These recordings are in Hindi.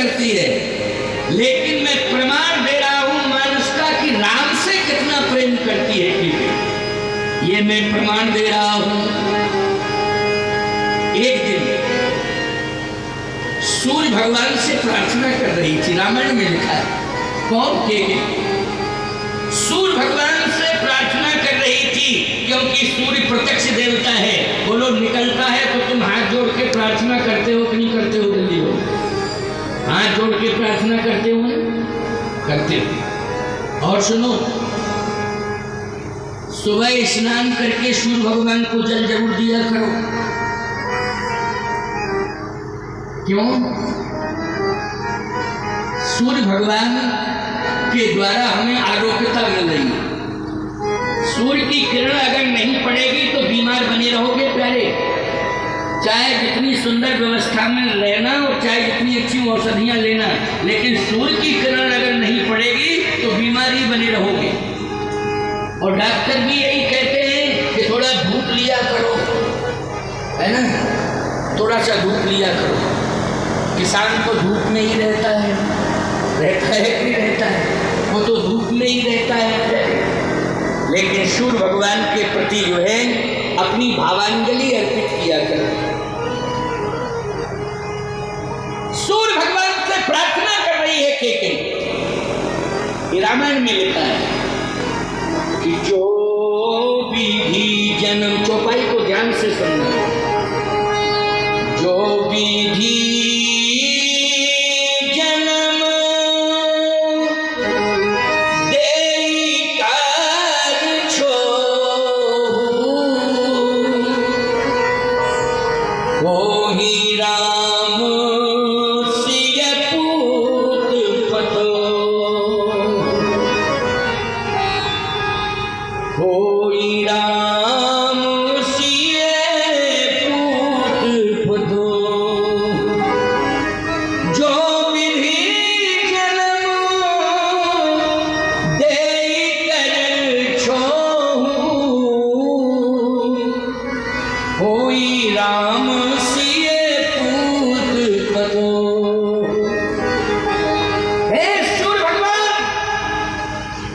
करती है, लेकिन मैं प्रमाण दे रहा हूं मानसता की राम से कितना प्रेम करती है। ठीक है, ये मैं प्रमाण दे रहा हूं। एक दिन सूर्य भगवान से प्रार्थना कर रही थी, रामायण में लिखा है। कौन के सूर्य भगवान से प्रार्थना कर रही थी, क्योंकि सूर्य प्रत्यक्ष देवता है। बोलो, निकलता है तो तुम हाथ जोड़ के प्रार्थना करते हो कि नहीं करते हो? जल्दी हो, हाथ जोड़ के प्रार्थना करते हो ना? करते हो। और सुनो, सुबह स्नान करके सूर्य भगवान को जल जरूर दिया करो। क्यों? सूर्य भगवान के द्वारा हमें आरोग्यता मिल रही है। सूर्य की किरण अगर नहीं पड़ेगी तो बीमार बने रहोगे प्यारे। चाहे जितनी सुंदर व्यवस्था में रहना और चाहे जितनी अच्छी औषधियां लेना, लेकिन सूर्य की किरण अगर नहीं पड़ेगी तो बीमारी बने रहोगे। और डॉक्टर भी यही कहते हैं कि थोड़ा धूप लिया करो, है ना? थोड़ा सा धूप लिया करो। किसान को धूप में ही रहता है कि नहीं रहता है? वो तो धूप में ही रहता है। लेकिन सूर्य भगवान के प्रति जो है अपनी भावांजलि अर्पित किया करो। सूर्य भगवान से प्रार्थना कर रही है केकई। रामायण में लिखा है कि जो विधि जन्म, चौपाई को ध्यान से सुनना, जो विधि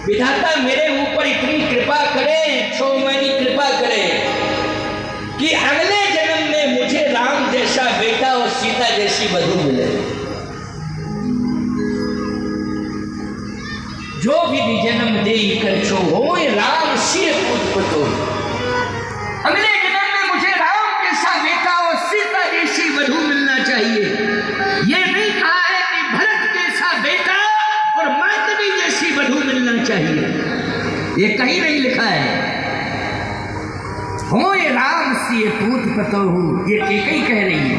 विधाता मेरे ऊपर इतनी कृपा करे, छोमनी कृपा करे कि अगले जन्म में मुझे राम जैसा बेटा और सीता जैसी बधू मिले। जो भी जन्म दे कर छो हो राम सिय पुत्र। अगले जन्म में मुझे राम जैसा बेटा और सीता जैसी बधू मिलना चाहिए। ये नहीं कहा है कि भरत जैसा बेटा और मातवी जैसी बधू मिलना चाहिए, ये कहीं नहीं लिखा है। हो ये राम सिय पूत पतोहू, ये केकई कह रही है।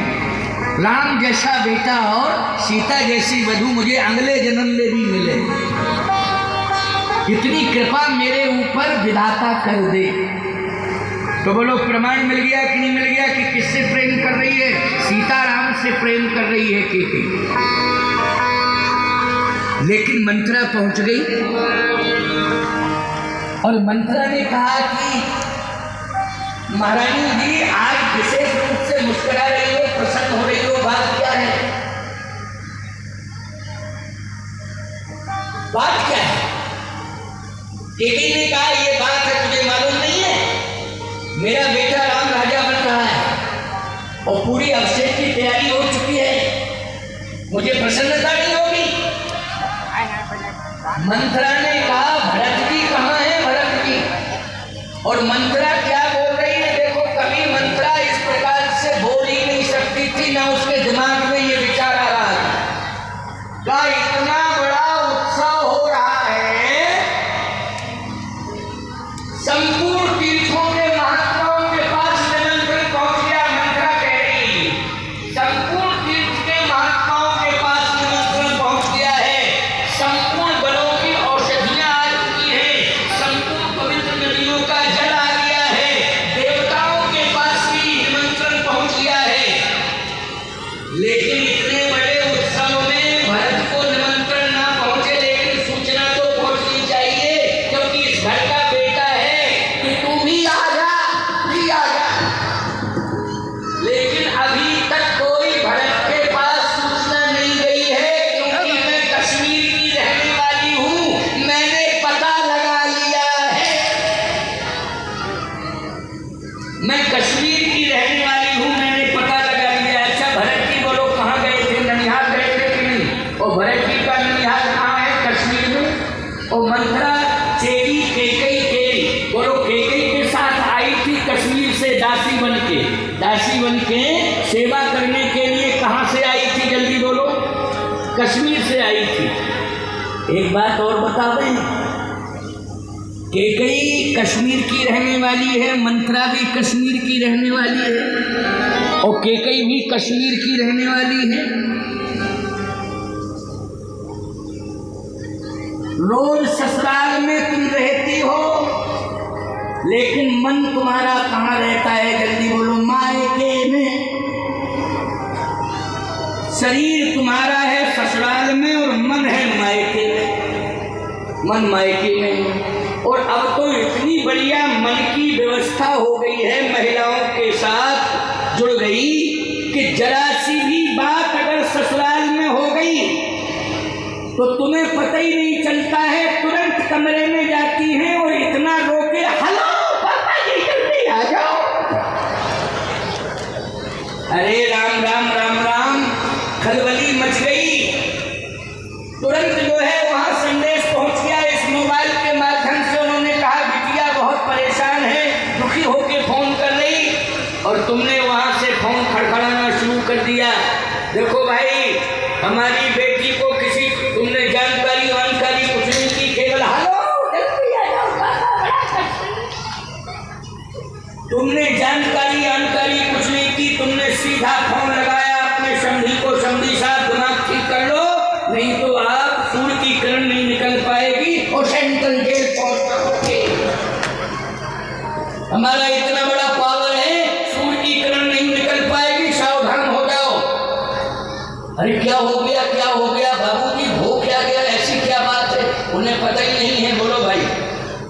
राम जैसा बेटा और सीता जैसी बधू मुझे अगले जन्म में भी मिले। इतनी कृपा मेरे ऊपर विधाता कर दे। तो बोलो, प्रमाण मिल गया कि नहीं मिल गया कि किससे प्रेम कर रही है? सीताराम से प्रेम कर रही है केकई। लेकिन मंथरा पहुंच गई और मंथरा ने कहा कि महारानी जी, आज विशेष रूप से मुस्कुरा रही हो, प्रसन्न हो रही हो, बात क्या है? बात क्या है? केकई ने कहा, ये बात है तुझे मालूम नहीं है, मेरा बेटा राम राजा बन रहा है और पूरी अभिषेक की तैयारी हो चुकी है, मुझे प्रसन्नता नहीं होगी? मंथरा ने कहा, भरत जी कहाँ है? भरत जी। और मंथरा क्या बोल रही है? देखो, कभी मंथरा इस प्रकार से बोल ही नहीं सकती थी, ना उसके दिमाग में ये विचार आ रहा था। इतना बड़ा उत्सव हो रहा है, संपूर्ण तीर्थों के महात्माओं के पास निमंत्रण पहुंच गया। मंथरा कह रही, संपूर्ण तीर्थ के महात्माओं के पास निमंत्रण पहुंच गया है। संपूर्ण बलों की औषधियां आ चुकी है, संपूर्ण पवित्र नदियों का जल आ गया है, कश्मीर की रहने वाली हूँ, मैंने पता लगा लिया। अच्छा भरत जी बोलो कहाँ गए थे, ननिहाल गए थे कि नहीं? और भरत जी का ननिहाल कहाँ है? कश्मीर में। और मंथरा चेरी कैकई के बोलो कैकई के साथ आई थी कश्मीर से दासी बन के सेवा करने के लिए। कहाँ से आई थी जल्दी बोलो? कश्मीर से आई थी। एक बात और बता दें, कैकई कश्मीर की रहने वाली है, मंथरा भी कश्मीर की रहने वाली है और कैकई भी कश्मीर की रहने वाली है। रोज ससुराल में तुम रहती हो, लेकिन मन तुम्हारा कहाँ रहता है जल्दी बोलो? मायके में। शरीर तुम्हारा है ससुराल में और मन है मायके में, मन मायके में। और अब तो इतनी बढ़िया मन की व्यवस्था हो गई है, महिलाओं के साथ जुड़ गई कि जरा सी भी बात अगर ससुराल में हो गई तो तुम्हें पता ही नहीं चलता है, तुरंत कमरे में जाती हैं और इतना रोके, हेलो पापा जी जल्दी आ जाओ। अरे राम राम राम राम, खलबली मच गई। तुरंत जो है वहां संदेश पहुंच गया इस मोबाइल के माध्यम से। उन्होंने कहा बिटिया बहुत परेशान है, दुखी होकर फोन कर रही, और तुमने वहां से फोन खड़खड़ाना शुरू कर दिया। देखो भाई, हमारी बेटी को किसी तुमने जानकारी वानकारी कुछ नहीं की, केवल हेलो जल्दी आ जाओ, तुमने जानकारी वानकारी कुछ नहीं की। तुमने सीधा फोन लगाया अपने समधी को, समधी साहब दिमाग ठीक कर लो, नहीं तो आप सूर्य की किरण नहीं निकल पाएगी और सेंट्रल जेल पहुंच जाओगे। हमारा इतना बड़ा पावर है, सूर्य की किरण नहीं निकल पाएगी, सावधान हो जाओ। अरे क्या हो गया बाबूजी, हो क्या गया, ऐसी क्या बात है? उन्हें पता ही नहीं है, बोलो भाई।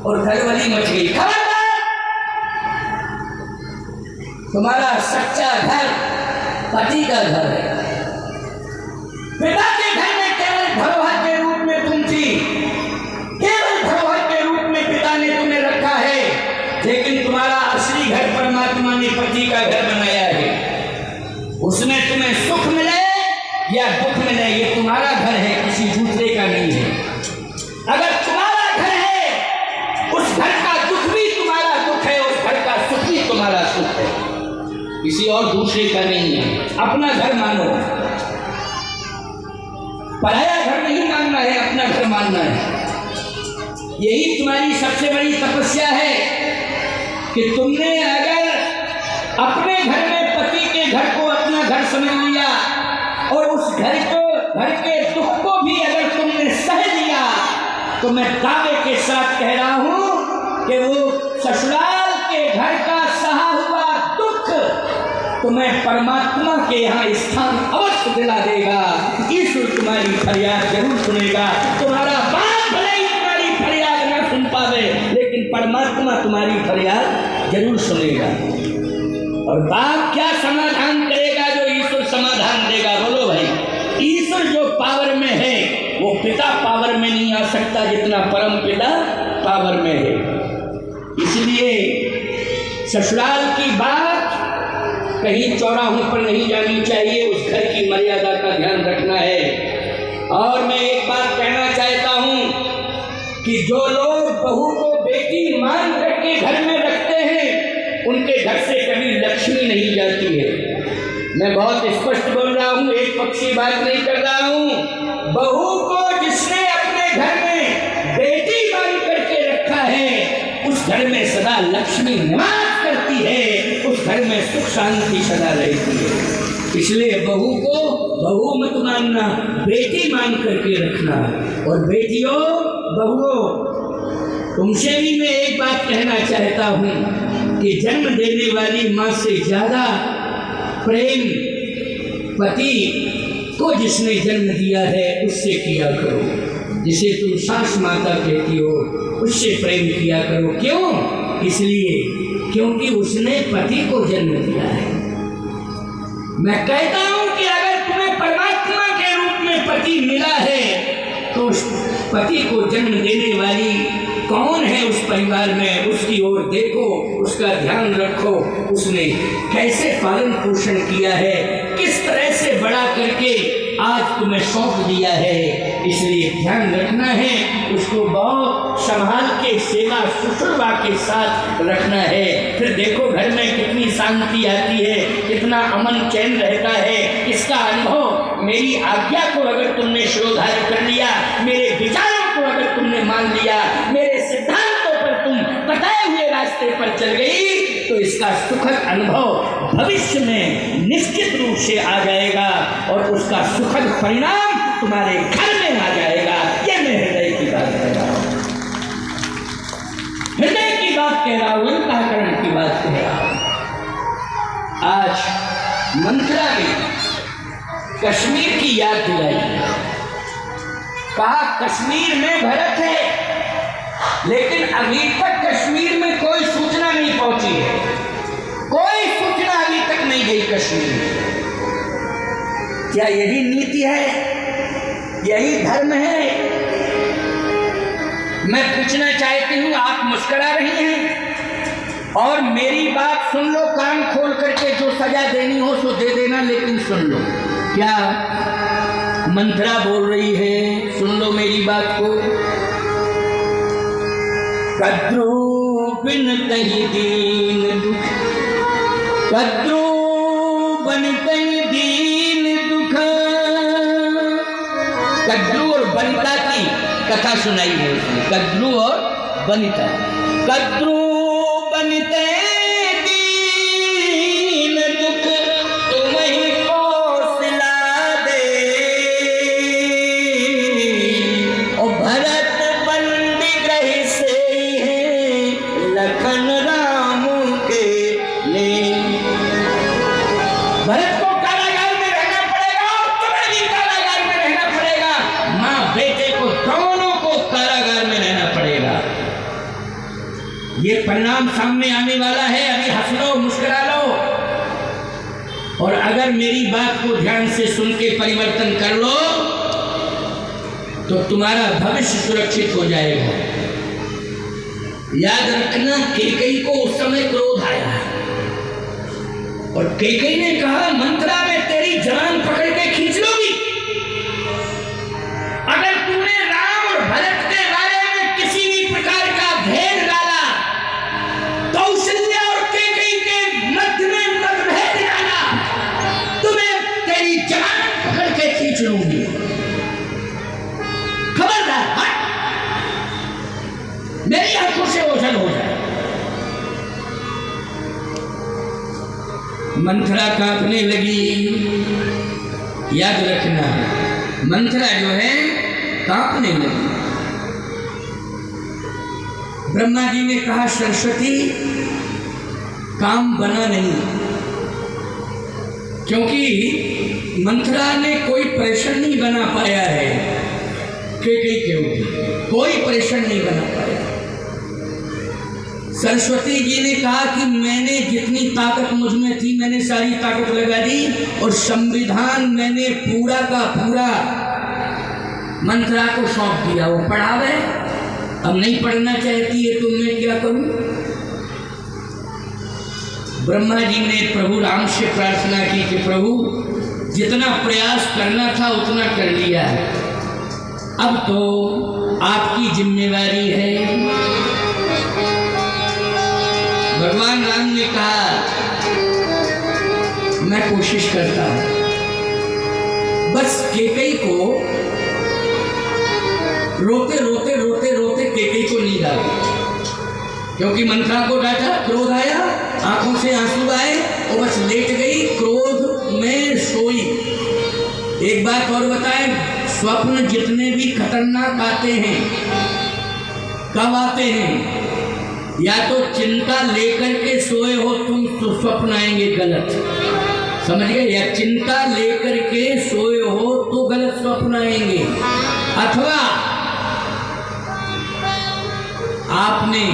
और घरवाली मच गई। खबरदार, तुम्हारा सच्चा घर पति का घर है। पिता के घर में केवल धरोहर के रूप में तुम थी, केवल धरोहर के रूप में पिता ने तुम्हें रखा है, लेकिन तुम्हारा असली घर परमात्मा ने पति का घर बनाया है। उसमें तुम्हें सुख मिले या दुख मिले, ये तुम्हारा घर है, किसी दूसरे का नहीं है। अगर तुम्हारा घर है, उस घर का दुख भी तुम्हारा दुख है, उस घर का सुख भी तुम्हारा सुख है, किसी और दूसरे का नहीं है। अपना घर मानो, पराया घर नहीं मानना है, अपना घर मानना है। यही तुम्हारी सबसे बड़ी तपस्या है कि तुमने अगर अपने घर में पति के घर को अपना घर समझ लिया और उस घर के दुख को भी अगर तुमने सह लिया, तो मैं दावे के साथ कह रहा हूं कि वो ससुराल के घर का सहा हुआ दुख तुम्हें परमात्मा के यहाँ स्थान अवश्य दिला देगा। ईश्वर तुम्हारी फरियाद जरूर सुनेगा। तुम्हारा बाप भले ही तुम्हारी फरियाद न सुन पावे, लेकिन परमात्मा तुम्हारी फरियाद जरूर सुनेगा। और बाप क्या समाधान करेगा जो ईश्वर समाधान देगा? बोलो भाई, ईश्वर जो पावर में है वो पिता पावर में नहीं आ सकता जितना परम पिता पावर में है। इसलिए ससुराल की बात कहीं चौराहों पर नहीं जानी चाहिए, उस घर की मर्यादा का ध्यान रखना है। और मैं एक बात कहना चाहता हूं कि जो लोग बहू को बेटी मान करके घर में रखते हैं, उनके घर से कभी लक्ष्मी नहीं जाती है। मैं बहुत स्पष्ट बोल रहा हूँ, एक पक्षी बात नहीं कर रहा हूँ। बहू को जिसने अपने घर में बेटी मान करके रखा है, उस घर में सदा लक्ष्मी निवास करती है, उस घर में सुख शांति सदा रहती है। इसलिए बहू को बहू मत मानना, बेटी मान करके रखना। और बेटियों, बहुओं, तुमसे भी मैं एक बात कहना चाहता हूँ कि जन्म देने वाली माँ से ज्यादा प्रेम पति को जिसने जन्म दिया है उससे किया करो। जिसे तुम सास माता कहती हो, उससे प्रेम किया करो। क्यों? इसलिए क्योंकि उसने पति को जन्म दिया है। मैं कहता हूं कि अगर तुम्हें परमात्मा के रूप में पति मिला है, तो उस पति को जन्म देने वाली कौन है उस परिवार में, उसकी ओर देखो, उसका ध्यान रखो, उसने कैसे पालन पोषण किया है, किस तरह से बड़ा करके आज तुम्हें सौंप दिया है। इसलिए ध्यान रखना है, उसको बहुत संभाल के सेवा शुश्रूषा के साथ रखना है। फिर देखो घर में कितनी शांति आती है, कितना अमन चैन रहता है। इसका अनुभव मेरी आज्ञा को अगर तुमने शिरोधार्य कर लिया, मेरे विचारों को अगर तुमने मान लिया, मेरे सिद्धांतों पर तुम बताए हुए रास्ते पर चल गई, तो इसका सुखद अनुभव भविष्य में निश्चित रूप से आ जाएगा और उसका सुखद परिणाम तुम्हारे घर में आ जाएगा। ये मैं हृदय की बात कह रहा हूं, हृदय की बात कह रहा हूं, अंतःकरण की बात कह रहा हूं। आज मंथरा में कश्मीर की याद दिलाई, कहा कश्मीर में भरत है, लेकिन अभी तक कश्मीर में कोई सूचना नहीं पहुंची है, कोई सूचना अभी तक नहीं गई कश्मीर में। क्या यही नीति है, यही धर्म है? मैं पूछना चाहती हूं, आप मुस्कुरा रही हैं और मेरी बात सुन लो, कान खोल करके, जो सजा देनी हो सो दे देना, लेकिन सुन लो। क्या मंथरा बोल रही है? सुन लो मेरी बात को। कद्रू बिन तही दीन दुख, कद्रू बन तही दीन दुख। कद्रू और बनिता की कथा सुनाई है उसने, कद्रू और बनिता। कद्रू बनते दीन दुख, तुम्हें कौशला दे, और भरत बंदी ग्रह से लखन राम के ले। भरत को कारागार में रहना पड़ेगा और तुम्हें भी कारागार में रहना पड़ेगा, मां बेटे को दोनों को कारागार में रहना पड़ेगा। ये परिणाम सामने आने वाला है, अभी हंस लो, मुस्कुरा लो, और अगर मेरी बात को ध्यान से सुन के परिवर्तन कर लो तो तुम्हारा भविष्य सुरक्षित हो जाएगा। याद रखना, कैकेयी को उस समय क्रोध आया और कैकेयी ने कहा, मंथरा में तेरी जान पकड़ के खींच लूंगी अगर तूने राम और भरत के बारे में किसी भी प्रकार का भेद डाला, कौशल्या और कैकेयी के मध्य में मतभेद डाला, तुम्हें तेरी जान पकड़ के खींच लूंगी। खबरदार, मेरी आंखों से ओझल हो जाए। मंथरा कांपने लगी। याद रखना, मंथरा जो है कांपने लगी। ब्रह्मा जी ने कहा, सरस्वती काम बना नहीं, क्योंकि मंथरा ने कोई प्रेशर नहीं बना पाया है कैकेयी के ऊपर, कोई प्रेशर नहीं बना पाया। सरस्वती जी ने कहा कि मैंने जितनी ताकत मुझ में थी, मैंने सारी ताकत लगा दी और संविधान मैंने पूरा का पूरा मंथरा को सौंप दिया। वो पढ़ावे, अब नहीं पढ़ना चाहती है तो मैं क्या करूं? ब्रह्मा जी ने प्रभु राम से प्रार्थना की कि प्रभु जितना प्रयास करना था उतना कर लिया है, अब तो आपकी जिम्मेवारी है। भगवान राम ने कहा, मैं कोशिश करता हूं, बस कैकेयी को रोते रोते रोते रोते कैकेयी को नींद आ गई, क्योंकि मंथरा को डांटा, क्रोध आया, आंखों से आंसू आए और बस लेट गई, क्रोध में सोई। एक बात और बताएं, स्वप्न जितने भी खतरनाक आते हैं, कब आते हैं? या तो चिंता लेकर के सोए हो तुम तो स्वप्न आएंगे गलत, समझ गए? या चिंता लेकर के सोए हो तो गलत स्वप्न आएंगे, अथवा आपने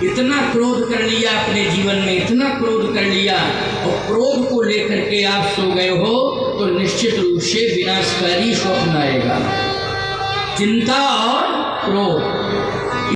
इतना क्रोध कर लिया अपने जीवन में, इतना क्रोध कर लिया और क्रोध को लेकर के आप सो गए हो तो निश्चित रूप से विनाशकारी स्वप्न आएगा। चिंता और क्रोध